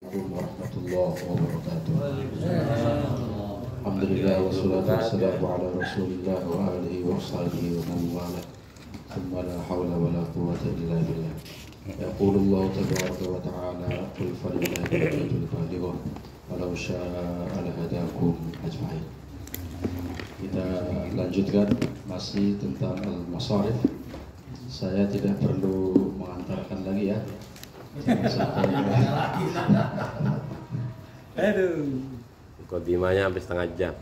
Assalamualaikum warahmatullahi wabarakatuh. Alhamdulillah wassalatu wassalamu ala Rasulillah wa alihi wa sahbihi wa man wala. Thumma la hawla wa la quwwata illa billah. Yaqulullah tabaraka wa ta'ala qul falillahi al-hujjatul baligha walau syaa'a lahadakum ajma'in. Kita lanjutkan masih tentang al-masarif. Saya tidak perlu mengantarkan lagi ya. Aduh. Kodimanya sampai setengah jam.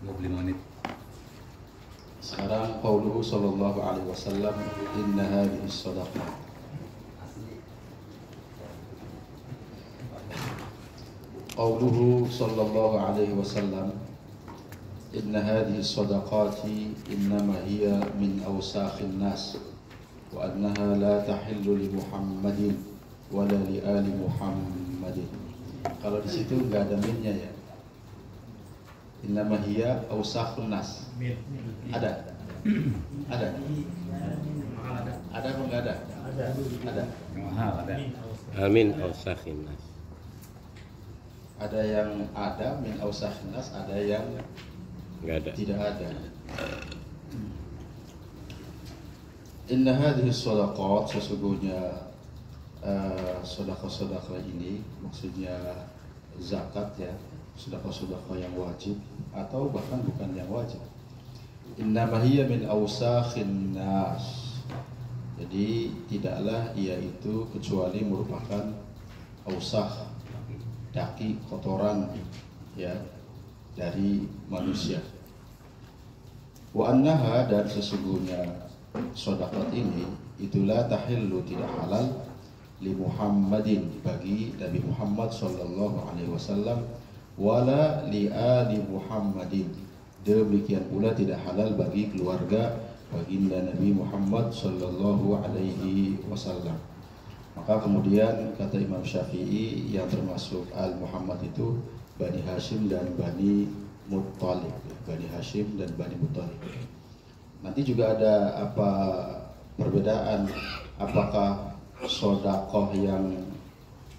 25 menit. Sekarang qauluhu sallallahu alaihi wasallam inna hadhihi shadaqah. Qauluhu sallallahu alaihi wasallam inna hadhihi shadaqati innama hiya min awsakhin nas wa annaha la tahillu li Muhammadin wala li ali Muhammadin. Kalau di situ enggak ada minnya ya. Innama hiya awsakhun nas. Ada. Ada. Ada apa enggak ada? Ada. Mahal ada. Amin awsakhin nas. Ada yang ada min awsakhin nas, ada yang Enggak ada. tidak ada. Inna hadhihi shadaqat, sesungguhnya sedekah-sedekah ini maksudnya zakat ya, sedekah-sedekah yang wajib atau bahkan bukan yang wajib. Innama hiya min awsakhin nas. Jadi tidaklah ia itu kecuali merupakan awsakh, daki, kotoran ya dari manusia. Wa annaha, dan sesungguhnya sedekah ini itulah tahillu, tidak halal li Muhammadin, bagi Nabi Muhammad sallallahu alaihi wasallam, wala li ali Muhammadin, demikian pula tidak halal bagi keluarga baginda Nabi Muhammad sallallahu alaihi wasallam. Maka kemudian kata Imam Syafi'i yang termasuk al Muhammad itu Bani Hashim dan Bani Muttalib, Bani Hashim dan Bani Muttalib. Nanti juga ada apa perbedaan, apakah sedekah yang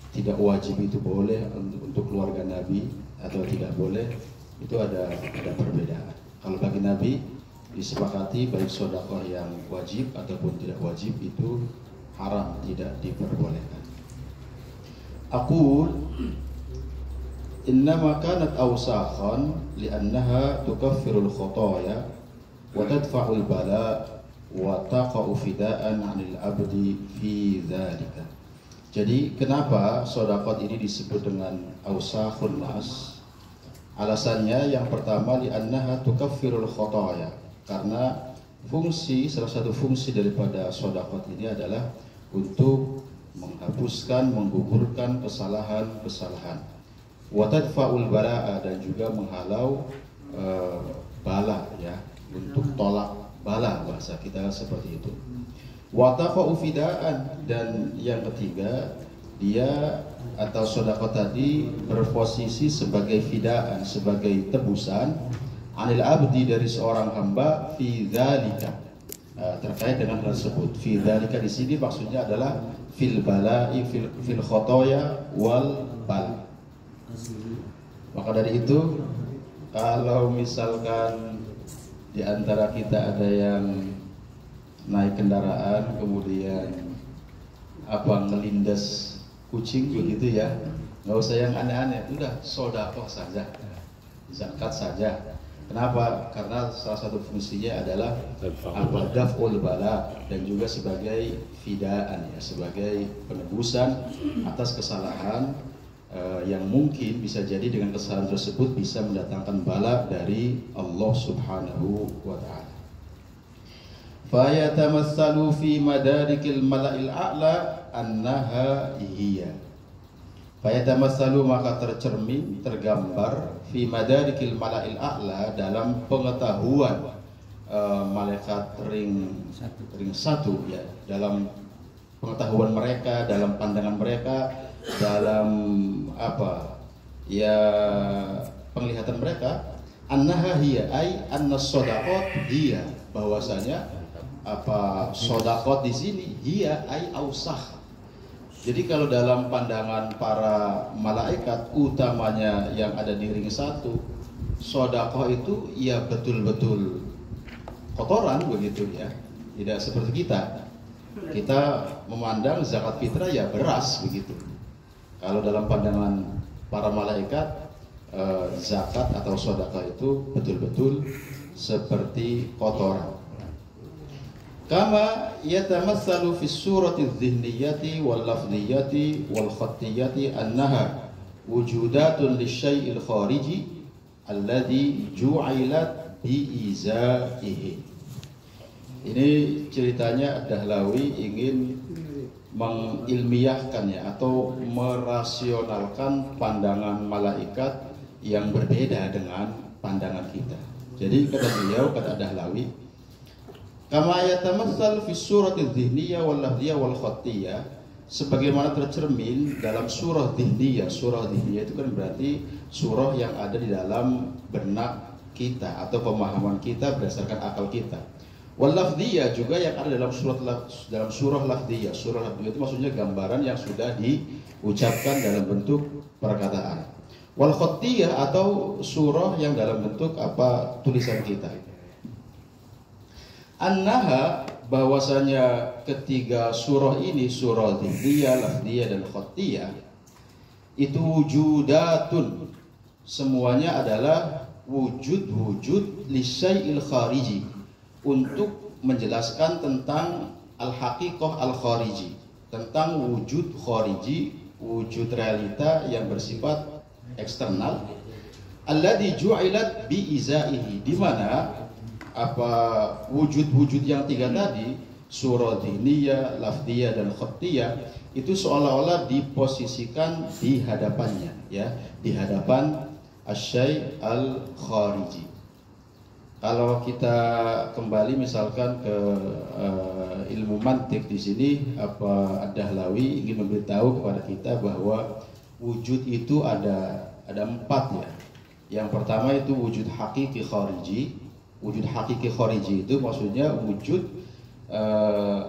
tidak wajib itu boleh untuk keluarga Nabi atau tidak boleh, itu ada perbedaan. Kalau bagi Nabi disepakati baik sedekah yang wajib ataupun tidak wajib itu haram, tidak diperbolehkan. Aqul innama kanat awsakhan li'annaha tukaffirul khotoya wa tadfa'ul bala wa taqa'u fida'an 'anil abdi fi dzalika. Jadi kenapa sedekah ini disebut dengan awsakhun nas? Alasannya yang pertama li'annaha tukaffirul khotoya, karena salah satu fungsi daripada sedekah ini adalah untuk menghapuskan, menggugurkan kesalahan-kesalahan. Wa tadfa'ul bala'a, dan juga menghalau bala ya, untuk tolak bala, bahasa kita seperti itu. Wa taqa'u fida'an, dan yang ketiga dia atau sedekah tadi berposisi sebagai fida'an, sebagai tebusan, anil abdi, dari seorang hamba, fi dzalika, terkait dengan hal tersebut. Fi dzalika di sini maksudnya adalah fil bala'i, fil khotoya wal bal. Maka dari itu, kalau misalkan di antara kita ada yang naik kendaraan kemudian ngelindas kucing begitu ya, nggak usah yang aneh-aneh, udah sedekah saja, zakat saja. Kenapa? Karena salah satu fungsinya adalah daf'ul bala, dan juga sebagai fidaan ya, sebagai penebusan atas kesalahan yang mungkin bisa jadi dengan kesalahan tersebut bisa mendatangkan bala dari Allah Subhanahu wa ta'ala. Fa yatamassalu fi madarikil mala'il a'la annaha hiya. Fa yatamassalu, maka tercermin, tergambar, fi madarikil mala'il a'la, dalam pengetahuan malaikat ring satu ya, dalam pengetahuan mereka, dalam pandangan mereka, dalam penglihatan mereka, annaha hiya, ay anna shadaqat hiya, bahwasanya sedekah di sini hiya ay ausakh, Jadi kalau dalam pandangan para malaikat, utamanya yang ada di ring 1, sedekah itu ya betul-betul kotoran begitu ya. Tidak seperti kita. Kita memandang zakat fitrah ya beras begitu. Kalau dalam pandangan para malaikat, zakat atau sedekah itu betul-betul seperti kotoran. Kama yatamassalu fi surati adh-dhihniyati wal lafdhiyati wal khattiyati annaha wujudatun lisyai'il khariji alladhi ju'ilat bi izaihi. Ini ceritanya Dahlawi ingin mengilmiahkan ya, atau merasionalkan pandangan malaikat yang berbeda dengan pandangan kita. Jadi kata beliau, kata Dahlawi, kama yatamassal fi surati adh-dhihniyah wal lafdhiyah wal khattiyah, sebagaimana tercermin dalam surah dhihniyah. Surah dhihniyah itu kan berarti surah yang ada di dalam benak kita atau pemahaman kita berdasarkan akal kita. Wal lafdhiyah juga yang ada dalam surah lafdhiyah. Surah lafdhiyah itu maksudnya gambaran yang sudah diucapkan dalam bentuk perkataan. Wal khattiyah atau surah yang dalam bentuk tulisan kita. Annaha, bahwasanya ketiga surah ini, surah dhihniyah, lafdhiyah dan khattiyah, itu wujudatun, semuanya adalah wujud-wujud lisyai'il khariji, untuk menjelaskan tentang al-haqiqah al-khariji, tentang wujud khariji, wujud realita yang bersifat eksternal, alladhi ju'ilat bi izaihi, di mana wujud-wujud yang tiga tadi, surah dhihniyah, lafdhiyah dan khattiyah, itu seolah-olah diposisikan di hadapannya ya, di hadapan asy-syai' al-khariji. Kalau kita kembali misalkan ke ilmu mantik, di sini Ad-Dahlawi ingin memberitahu kepada kita bahwa wujud itu ada 4 ya. Yang pertama itu wujud hakiki khariji. Wujud hakiki khariji itu maksudnya wujud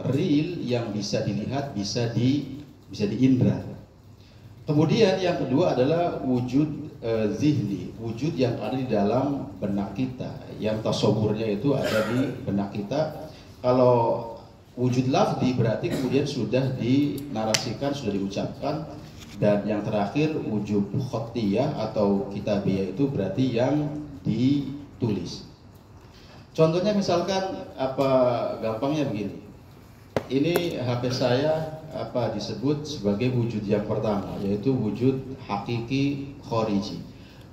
real yang bisa dilihat, bisa diindra. Kemudian yang kedua adalah wujud zihni, wujud yang ada di dalam benak kita, yang tasawurnya itu ada di benak kita. Kalau wujud lafzi berarti kemudian sudah dinarasikan, sudah diucapkan. Dan yang terakhir wujud khattiyah atau kitabiyah itu berarti yang ditulis. Contohnya misalkan gampangnya begini. Ini HP saya disebut sebagai wujud yang pertama, yaitu wujud hakiki khariji.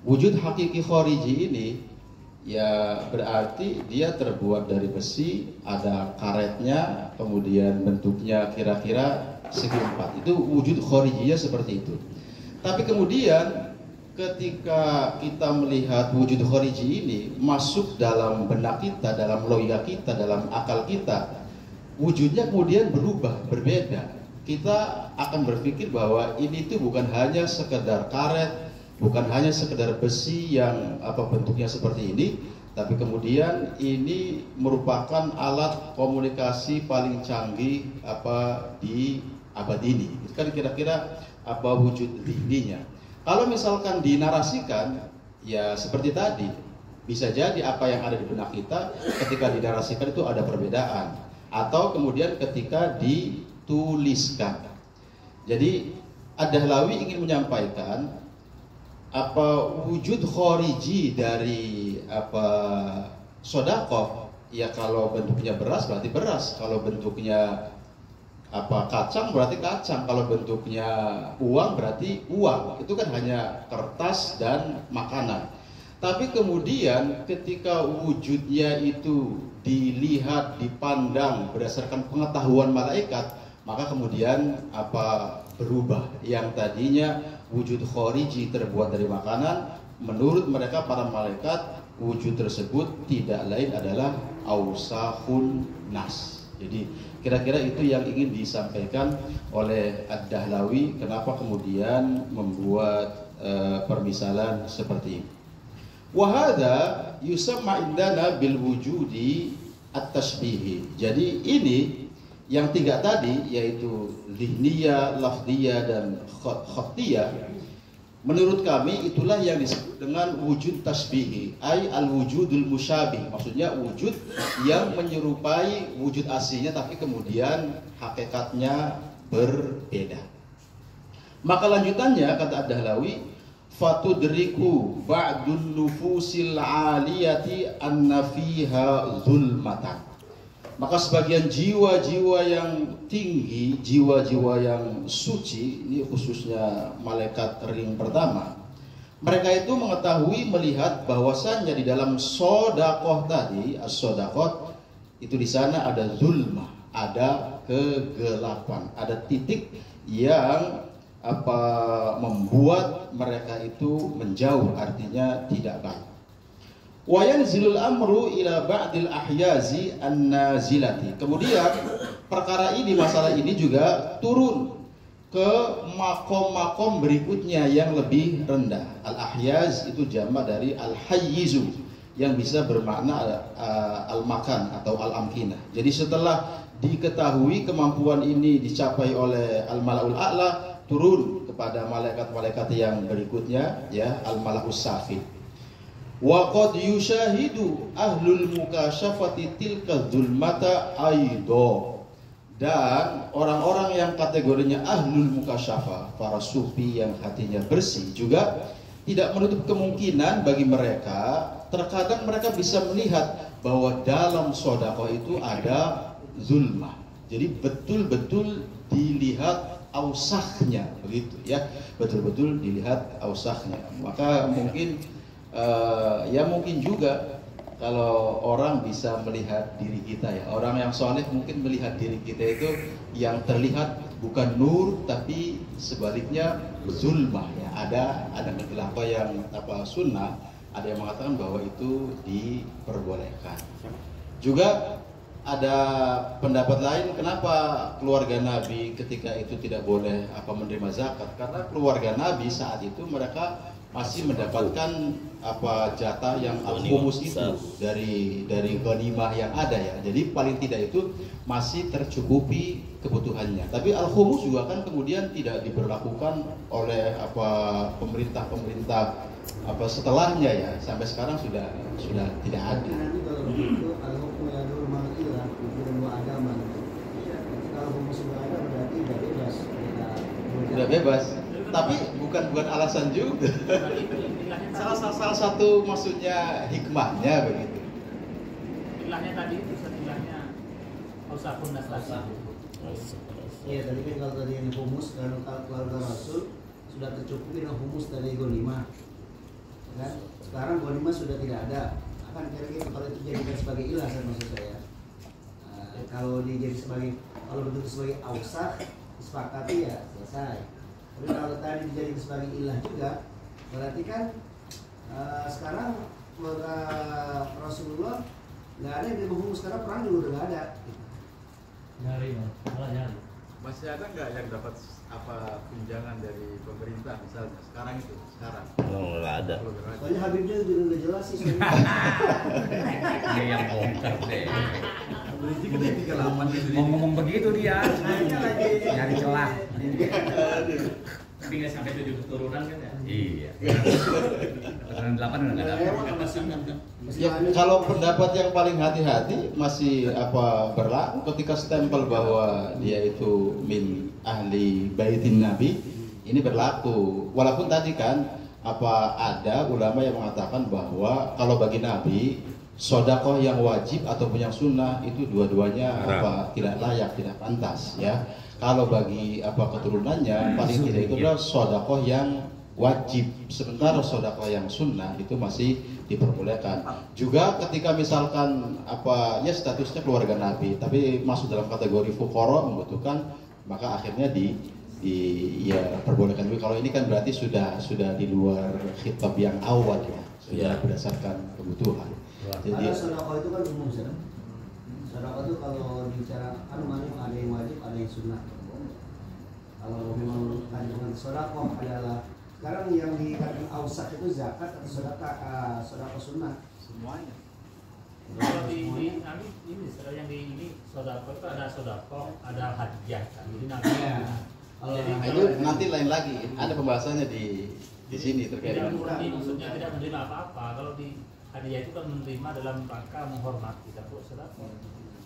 Wujud hakiki khariji ini ya berarti dia terbuat dari besi, ada karetnya, kemudian bentuknya kira-kira segi 4. Itu wujud kharijinya seperti itu. Tapi kemudian ketika kita melihat wujud khariji ini masuk dalam benak kita, dalam logika kita, dalam akal kita, wujudnya kemudian berubah, berbeda. Kita akan berpikir bahwa ini itu bukan hanya sekedar karet, bukan hanya sekedar besi yang bentuknya seperti ini, tapi kemudian ini merupakan alat komunikasi paling canggih di abad ini. Itu kan kira-kira wujud dhihninya. Kalau misalkan dinarasikan, ya seperti tadi, bisa jadi apa yang ada di benak kita ketika dinarasikan itu ada perbedaan, atau kemudian ketika dituliskan. Jadi Ad-Dahlawi ingin menyampaikan wujud khariji dari sedekah. Ya kalau bentuknya beras berarti beras, kalau bentuknya kacang berarti kacang, kalau bentuknya uang berarti uang. Itu kan hanya kertas dan makanan. Tapi kemudian ketika wujudnya itu dilihat, dipandang berdasarkan pengetahuan malaikat, maka kemudian berubah. Yang tadinya wujud khariji terbuat dari makanan, menurut mereka para malaikat wujud tersebut tidak lain adalah ausakhun nas. Jadi kira-kira itu yang ingin disampaikan oleh Ad-Dahlawi, kenapa kemudian membuat permisalan seperti ini. Wa hadza yusamma indana bil wujudi at-tashbihi. Jadi ini Yang 3 tadi yaitu zihniyah, lafdiyah dan khattiyah, menurut kami itulah yang disebut dengan wujud tasbihi, ay al-wujudul musyabih. Maksudnya wujud yang menyerupai wujud aslinya tapi kemudian hakikatnya berbeda. Maka lanjutannya kata Ad-Dahlawi, fatudriku ba'dun nufusil aliyati anna fiha zulmatan. Maka sebagian jiwa-jiwa yang tinggi, jiwa-jiwa yang suci, ini khususnya malaikat ring pertama, mereka itu mengetahui, melihat bahwasannya di dalam sodakoh tadi, as-sodakoh, itu di sana ada zulmah, ada kegelapan, ada titik yang membuat mereka itu menjauh, artinya tidak baik. Wa yanzilul amru ila ba'dil ahyazi an-nazilati. Kemudian perkara ini, masalah ini juga turun ke makom-makom berikutnya yang lebih rendah. Al-ahyaz itu jamak dari al-hayyizu yang bisa bermakna al-makan atau al-amkinah. Jadi setelah diketahui kemampuan ini dicapai oleh al-mala'ul a'la, turun kepada malaikat-malaikat yang berikutnya, ya, al-mala'us safi. Wa qad yushahidu ahlul mukasyafati tilka zulmata aido. Dan orang-orang yang kategorinya ahlul mukasyafah, para sufi yang hatinya bersih, juga tidak menutup kemungkinan bagi mereka, terkadang mereka bisa melihat bahwa dalam sedekah itu ada zulmah. Jadi betul-betul dilihat ausahnya, begitu ya, betul-betul dilihat ausahnya. Maka mungkin ya mungkin juga kalau orang bisa melihat diri kita, ya, orang yang soleh mungkin melihat diri kita itu yang terlihat bukan nur tapi sebaliknya zulmah, ya, ada kegelapan yang sunnah, ada yang mengatakan bahwa itu diperbolehkan. Juga ada pendapat lain, kenapa keluarga Nabi ketika itu tidak boleh menerima zakat? Karena keluarga Nabi saat itu mereka masih mendapatkan jatah yang al-khumus itu dari ghanimah yang ada, ya. Jadi paling tidak itu masih tercukupi kebutuhannya. Tapi al-khumus juga kan kemudian tidak diberlakukan oleh pemerintah setelahnya, ya. Sampai sekarang sudah tidak ada. Sudah bebas. Tapi bukan alasan juga. salah satu maksudnya hikmahnya begitu. Ilahnya tadi itu istilahnya ausapun nasrasa. Iya, tadi kan kalau tadi yang humus karena keluarga Rasul sudah tercukupi dengan humus dari ghanimah. Kan? Sekarang ghanimah sudah tidak ada. Akan kira-kira kalau itu dijadikan sebagai ilah, maksud saya. Kalau betul sebagai ausah, disepakati ya selesai. Tapi kalau tadi dijadikan sebagai ilah juga, berarti kan sekarang keluarga Rasulullah nggak ada yang dihukum, sekarang perang juga udah nggak ada. Nyari. Masih ada nggak yang dapat tunjangan dari pemerintah misalnya sekarang? Nggak ada. Soalnya Habibnya juga udah jelas sih. Dia yang bongkar deh. Ngomong begitu dia, nyari celah. Tapi nggak sampai 7 keturunan kan ya? Iya. Keturunan 8 udah nggak ada. Ya, kalau pendapat yang paling hati-hati masih berlaku ketika stempel bahwa dia itu min ahli baitin Nabi, ini berlaku. Walaupun tadi kan ada ulama yang mengatakan bahwa kalau bagi Nabi sedekah yang wajib ataupun yang sunnah itu dua-duanya tidak layak, tidak pantas, ya. Kalau bagi keturunannya paling tidak itu adalah sedekah yang wajib, sementara sedekah yang sunnah itu masih diperbolehkan. Juga ketika misalkan statusnya keluarga Nabi tapi masuk dalam kategori fuqara membutuhkan, maka akhirnya perbolehkan. Kalau ini kan berarti sudah di luar khitab yang awal, ya, sudah berdasarkan kebutuhan. Jadi sedekah itu kan umum, sedekah itu kalau bicara ada yang wajib, ada yang sunnah. Kalau memang kandungan sedekah adalah sekarang yang dikatakan ausah itu zakat atau sedekah sunnah? Semuanya. Kalau di ini yang di ini sodako itu ada sodako, ada hadiah kan. Jadi nanti Kalau Jadi, Nah, itu nanti lain lagi. Ada pembahasannya di sini terkait tidak dengan murni, maksudnya tidak menerima apa-apa. Kalau di hadiah itu kan menerima dalam rangka menghormati dapur sodako.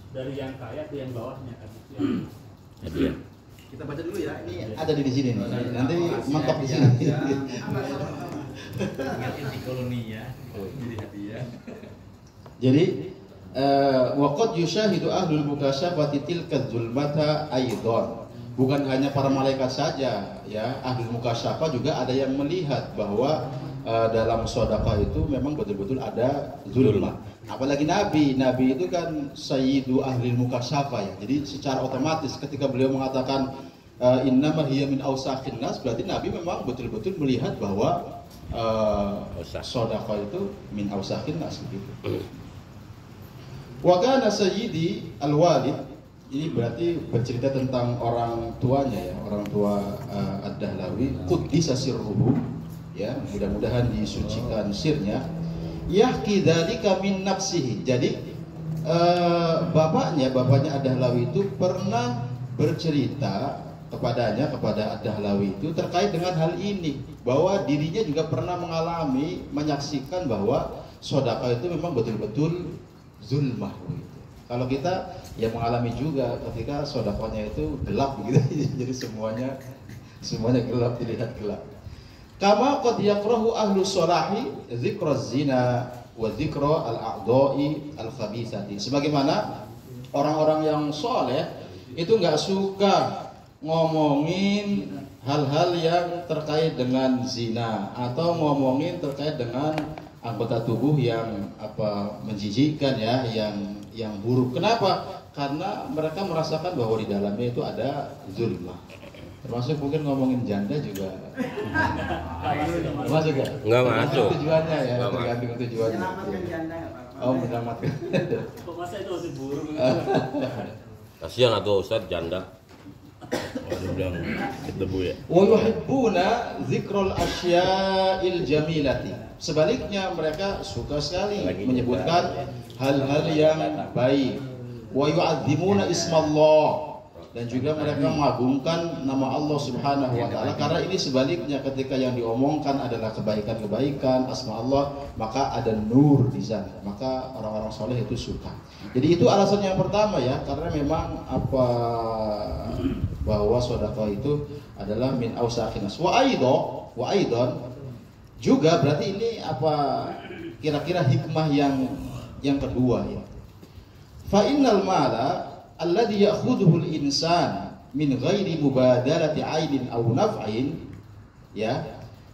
Dari yang kaya ke yang bawahnya kan itu yang Hadiah. kita baca dulu ya. Ini ada di sini nih. Nanti mentok di sini. Ingatin di koloni ya. Jadi hadiah. Jadi waqad yushahidu ahlul mukasyafati tilka dzulmata aidan. Bukan hanya para malaikat saja ya, ahlul mukasyafah juga ada yang melihat bahwa dalam sedekah itu memang betul-betul ada zulma. Apalagi Nabi itu kan sayyidu ahlil mukasyafah ya. Jadi secara otomatis ketika beliau mengatakan innama hiya min awsakhin nas, berarti Nabi memang betul-betul melihat bahwa sedekah itu min awsakhin nas begitu. Wa kana sayyidi al-walid, ini berarti bercerita tentang orang tuanya ya, orang tua Ad-Dahlawi, quddisa sirruhu ya, mudah-mudahan disucikan sirnya. Yahki dzalika min nafsihi. Jadi bapaknya Ad-Dahlawi itu pernah bercerita kepada Ad-Dahlawi itu terkait dengan hal ini, bahwa dirinya juga pernah mengalami, menyaksikan bahwa sedekah itu memang betul-betul zulmah gitu. Kalau kita ya mengalami juga ketika sedekahnya itu gelap gitu. Jadi semuanya gelap, dilihat gelap. Kama qad yakrahu ahlu sholahi dzikra zina wa dzikra al-a'dha'i al-khabithati. Sebagaimana orang-orang yang soleh itu nggak suka ngomongin hal-hal yang terkait dengan zina atau ngomongin terkait dengan anggota tubuh yang menjijikkan ya, yang buruk. Kenapa? Karena mereka merasakan bahwa di dalamnya itu ada zulma. Termasuk mungkin ngomongin janda juga. Masuk ya? Enggak masuk. Tujuannya ya, Nggak tergantung tujuannya. Menyelamatkan janda nggak apa-apa. Oh, menyelamatkan. kok masa itu masih buruk. Kasihan atau Ustaz janda. Waduh bilang debu ya. Wa yuhibbuna dzikral asya'il jamilati. Sebaliknya mereka suka sekali menyebutkan hal-hal yang baik. Wa yu'azzimuna ismallah, dan juga mereka mengagungkan nama Allah Subhanahu wa taala, karena ini sebaliknya, ketika yang diomongkan adalah kebaikan-kebaikan asma Allah, maka ada nur di sana, maka orang-orang soleh itu suka. Jadi itu alasan yang pertama ya, karena memang bahwa sedekah itu adalah min awsakhinas. Wa aidan juga berarti ini kira-kira hikmah yang kedua ya. Fa innal mala alladhi ya'khudhuhu al-insan min ghairi mubadarati 'ainin aw naf'in ya,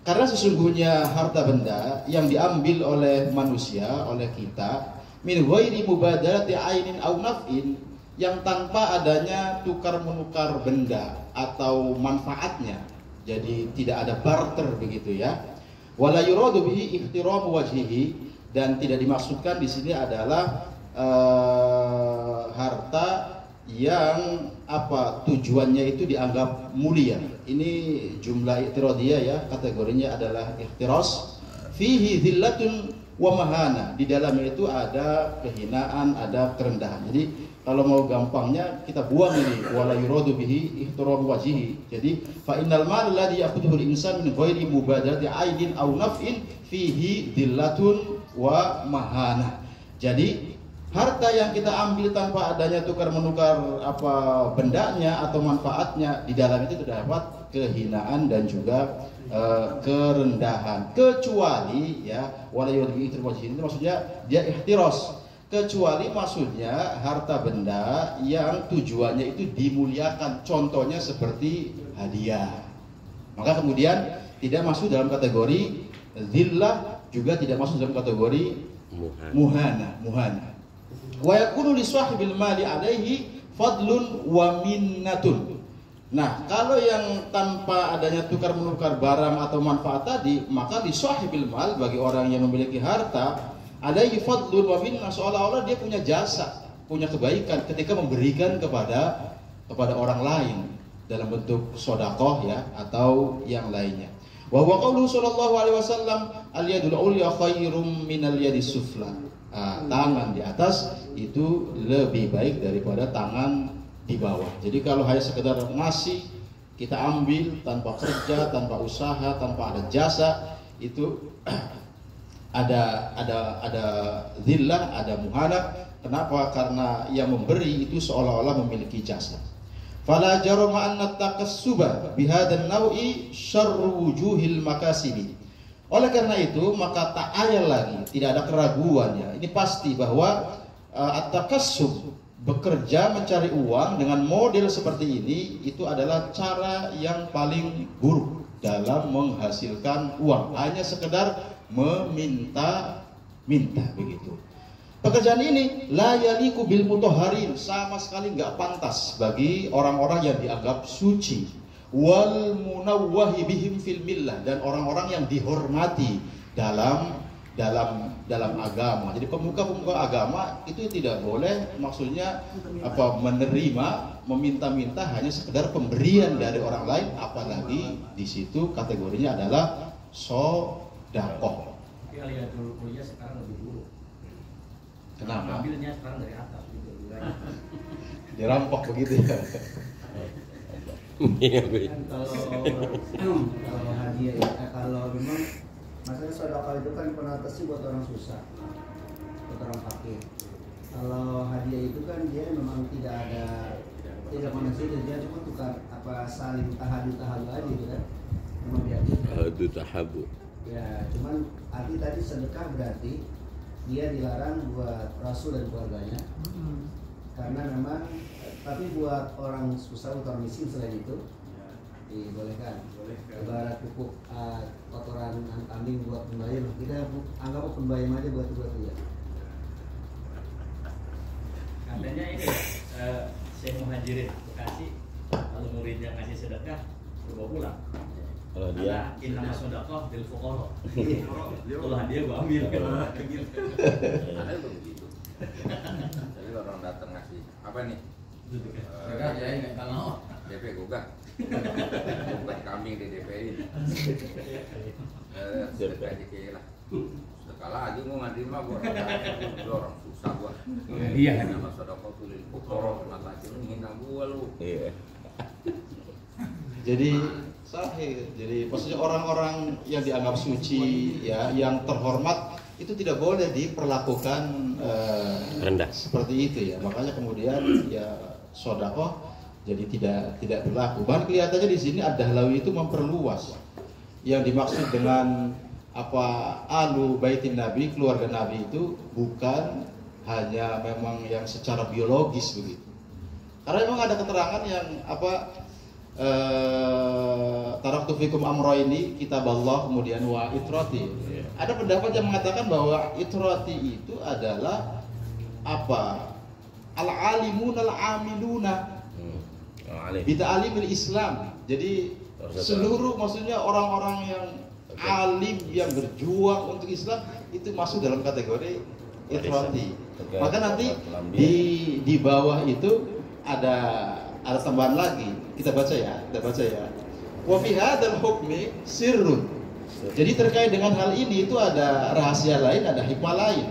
karena sesungguhnya harta benda yang diambil oleh manusia, oleh kita, min ghairi mubadarati 'ainin aw naf'in, yang tanpa adanya tukar menukar benda atau manfaatnya, jadi tidak ada barter begitu ya. Wala yuradu bihi ihtiramu wajhihi, dan tidak dimaksudkan di sini adalah harta yang tujuannya itu dianggap mulia. Ini jumlah i'tiradiyah ya, kategorinya adalah ihtiras. Fihi dhillatun wa mahana, di dalamnya itu ada kehinaan, ada kerendahan. Jadi kalau mau gampangnya kita buang ini, wala yuradu bihi ihtiram wajhihi. Jadi fa innal mal alladhi ya'khudhuhu al-insan min ghairi mubadarati 'ainin aw naf'in fihi dhillatun wa mahana. Jadi harta yang kita ambil tanpa adanya tukar menukar bendanya atau manfaatnya, di dalam itu terdapat kehinaan dan juga kerendahan. Kecuali ya, wala yurdi itu maksudnya dia ihtiras. Kecuali maksudnya harta benda yang tujuannya itu dimuliakan, contohnya seperti hadiah, maka kemudian tidak masuk dalam kategori zillah, juga tidak masuk dalam kategori muhana. Wa yakunu li sahibil mali alaihi fadlun wa minnatun. Nah, kalau yang tanpa adanya tukar menukar barang atau manfaat tadi, maka li sahibil mal, bagi orang yang memiliki harta, alaihi fadlun wa minnah, seolah-olah dia punya jasa, punya kebaikan ketika memberikan kepada orang lain dalam bentuk sedekah ya atau yang lainnya. Wa huwa qauluhu sallallahu alaihi wasallam al-yadul ulya khairum minal yadis sufla. Tangan di atas itu lebih baik daripada tangan di bawah. Jadi kalau hanya sekedar ngasih kita ambil tanpa kerja, tanpa usaha, tanpa ada jasa, itu ada zillah, ada muhana. Kenapa? Karena yang memberi itu seolah-olah memiliki jasa. Fala jarama anna takassuba bihadan naui syarru wujuhil makasibi. Oleh karena itu maka tak ayal lagi, tidak ada keraguan ya. Ini pasti bahwa at-takassub, bekerja mencari uang dengan model seperti ini itu adalah cara yang paling buruk dalam menghasilkan uang. Hanya sekedar meminta-minta begitu. Pekerjaan ini la yaliku bil mutahharin, sama sekali nggak pantas bagi orang-orang yang dianggap suci, wal munawwahi bihim fil millah, dan orang-orang yang dihormati dalam agama. Jadi pemuka-pemuka agama itu tidak boleh, maksudnya menerima, meminta-minta hanya sekedar pemberian dari orang lain, apalagi di situ kategorinya adalah sedekah. Tapi aliyatul kuliah sekarang lebih buruk. Kenapa? Ambilnya sekarang dari atas gitu. Dirampok begitu ya. Kan kalau hadiah ya, kalau memang masalah sedekah itu kan penatasi buat orang susah, buat orang fakir. Kalau hadiah itu kan dia memang tidak manusia, dia cuma tukar saling tahadu aja gitu kan. Memang dia tahabu. Ya, cuman arti tadi sedekah berarti dia dilarang buat Rasul dan keluarganya, karena memang, tapi buat orang susah, untuk orang miskin selain itu dibolehkan. Ibarat pupuk kotoran kambing buat pembayam, kita anggap pembayam aja buat dia. Katanya ini Syekh Muhajirin Bekasi, kalau muridnya ngasih sedekah berbawa pulang. Kalau dia inna sedekah bil fuqara. Kalau hadiah gua ambil kan. Ada begitu. Jadi orang datang ngasih apa nih? Enggak, saya enggak tahu. DP gugah. Bukan kambing di DP-in. Sedekah dikira lah. Sedekah lagi gua nggak terima gua. Orang susah gua. Iya. Nama sedekah tuh lil fuqara, maka itu menghina gua lu. iya. Jadi sahih. Jadi maksudnya orang-orang yang dianggap suci ya, yang terhormat itu tidak boleh diperlakukan rendah seperti itu ya. Makanya kemudian ya sedekah jadi tidak berlaku. Bahkan kelihatannya di sini Ad-Dahlawi itu memperluas yang dimaksud dengan alu baitin Nabi, keluarga Nabi itu bukan hanya memang yang secara biologis begitu. Karena memang ada keterangan yang taraktu fikum amroini, kitab Allah, kemudian wa itrati. Ada pendapat yang mengatakan bahwa itrati itu adalah al-alimun al-amiluna bita'alimil Islam. Jadi seluruh, maksudnya orang-orang yang alim yang berjuang untuk Islam itu masuk dalam kategori itrati. Maka nanti di bawah itu ada tambahan lagi. Kita baca ya. Wa fi hadzal hukmi sirrun. Jadi terkait dengan hal ini itu ada rahasia lain, ada hikmah lain.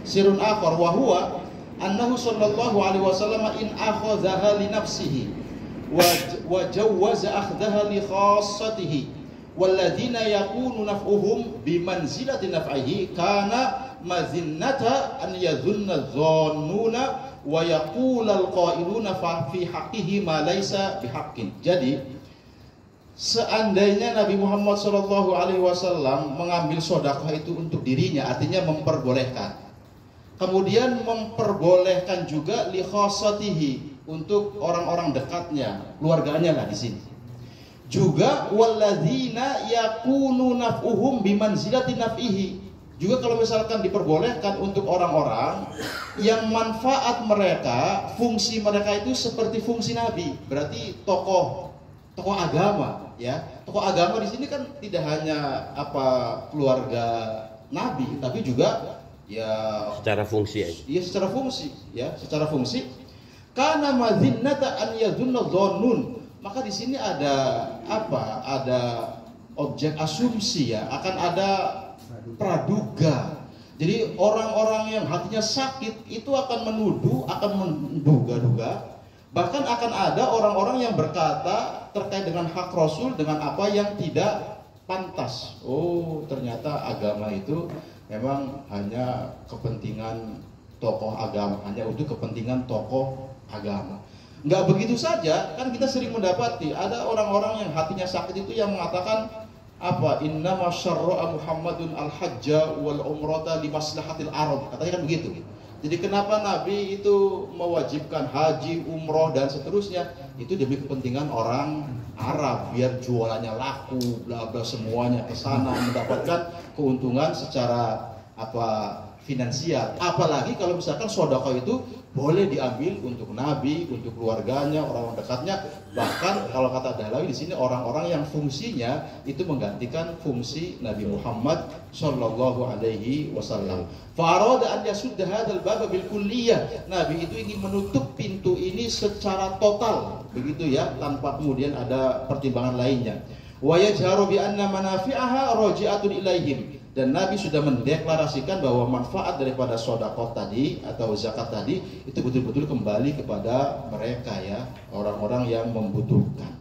Sirrun akhar wa huwa annahu sallallahu alaihi wasallam in akhadhaha li nafsihi wa jawwaza akhdaha li khassatihi walladzina yakunu naf'uhum bi manzilati naf'ihi kana mazinnata an yadhunna dhannuna wa yaqulal qailuna fi haqqihi ma laisa bihaqqin. Jadi seandainya Nabi Muhammad SAW mengambil sedekah itu untuk dirinya, artinya memperbolehkan. Kemudian memperbolehkan juga li khassatihi, untuk orang-orang dekatnya, keluarganya lah di sini. Juga walladzina yakunu naf'uhum bimanzilati naf'ihi. Juga kalau misalkan diperbolehkan untuk orang-orang yang manfaat mereka, fungsi mereka itu seperti fungsi Nabi, berarti tokoh agama, ya. Tokoh agama di sini kan tidak hanya keluarga Nabi, tapi juga ya secara fungsi aja. Iya, secara fungsi, ya, secara fungsi. Karena mazinnata an yadhunna dhannun. Maka di sini ada objek asumsi ya, akan ada praduga. Jadi orang-orang yang hatinya sakit itu akan menuduh, akan menduga-duga. Bahkan akan ada orang-orang yang berkata terkait dengan hak Rasul dengan apa yang tidak pantas. Oh, ternyata agama itu memang hanya kepentingan tokoh agama, hanya untuk kepentingan tokoh agama. Nggak begitu saja, kan kita sering mendapati ada orang-orang yang hatinya sakit itu yang mengatakan apa? Inna masyarra'a Muhammadun al-hajja wal umrata li maslahatil arab. Katanya kan begitu. Jadi kenapa Nabi itu mewajibkan haji, umroh dan seterusnya? Itu demi kepentingan orang Arab, biar jualannya laku, bla bla semuanya ke sana mendapatkan keuntungan secara finansial. Apalagi kalau misalkan sedekah itu boleh diambil untuk Nabi, untuk keluarganya, orang-orang dekatnya. Bahkan kalau kata Dalawi di sini orang-orang yang fungsinya itu menggantikan fungsi Nabi Muhammad Shallallahu Alaihi Wasallam. Farada an yasudda hadzal bab bil kulliyah. Nabi itu ingin menutup pintu ini secara total, begitu ya, tanpa kemudian ada pertimbangan lainnya. Wa yajharu bi anna manafi'aha raji'atun ilaihim. Dan Nabi sudah mendeklarasikan bahwa manfaat daripada sedekah tadi atau zakat tadi itu betul-betul kembali kepada mereka ya, orang-orang yang membutuhkan.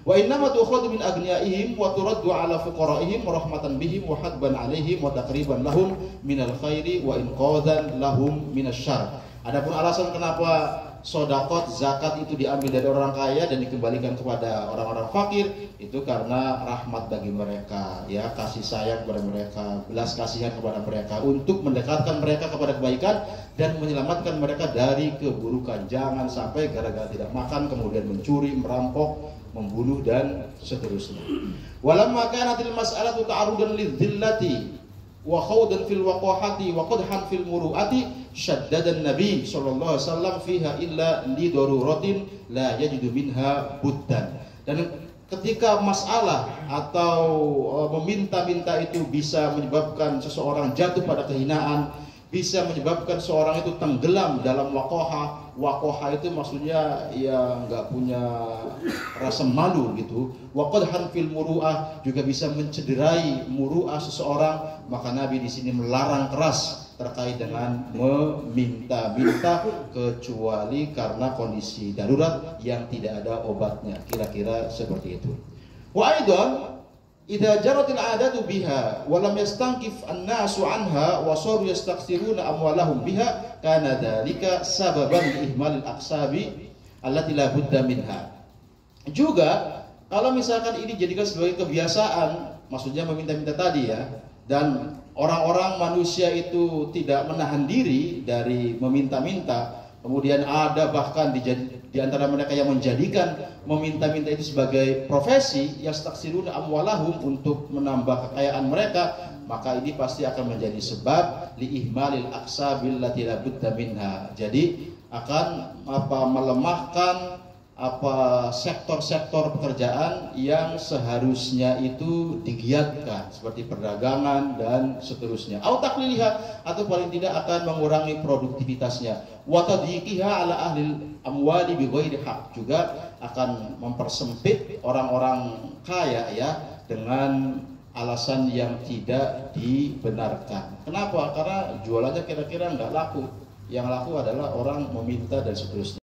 Wa innama tu'khadhu min aghniyaihim wa turaddu 'ala fuqara'ihim rahmatan bihim wa hadban 'alaihim wa taqriban lahum minal khairi wa inqadhan lahum minasyarr. Adapun alasan kenapa sedekah zakat itu diambil dari orang kaya dan dikembalikan kepada orang-orang fakir, itu karena rahmat bagi mereka ya, kasih sayang kepada mereka, belas kasihan kepada mereka, untuk mendekatkan mereka kepada kebaikan dan menyelamatkan mereka dari keburukan. Jangan sampai gara-gara tidak makan kemudian mencuri, merampok, membunuh dan seterusnya. Walamma kanatil mas'alatu ta'arudan lidzillati wa khawdan fil waqahati wa qadhan fil muru'ati syaddada Nabi sallallahu alaihi wasallam fiha illa li daruratin la yajidu minha buddan. Dan ketika masalah atau meminta-minta itu bisa menyebabkan seseorang jatuh pada kehinaan, bisa menyebabkan seorang itu tenggelam dalam waqaha. Waqaha itu maksudnya ya nggak punya rasa malu gitu. Wa qadhan fil muru'ah, juga bisa mencederai muru'ah seseorang. Maka Nabi di sini melarang keras terkait dengan meminta-minta kecuali karena kondisi darurat yang tidak ada obatnya. Kira-kira seperti itu. Wa aidan idza jaratil 'adatu biha wa lam yastankif an-nasu 'anha wa saru yastaksiruna amwalahum biha kana dzalika sababan li ihmalil aqsabi allati la budda minha. Juga kalau misalkan ini dijadikan sebagai kebiasaan, maksudnya meminta-minta tadi ya, dan orang-orang manusia itu tidak menahan diri dari meminta-minta, kemudian ada bahkan di antara mereka yang menjadikan meminta-minta itu sebagai profesi, yastaksiruna amwalahum, untuk menambah kekayaan mereka, maka ini pasti akan menjadi sebab li ihmalil aqsabil lati la budda minha. Jadi akan melemahkan sektor-sektor pekerjaan yang seharusnya itu digiatkan, seperti perdagangan dan seterusnya. Au taqliliha, atau paling tidak akan mengurangi produktivitasnya. Wa tadyiqiha ala ahli amwali bi ghairi haq, juga akan mempersempit orang-orang kaya ya dengan alasan yang tidak dibenarkan. Kenapa? Karena jualannya kira-kira nggak laku. Yang laku adalah orang meminta dan seterusnya.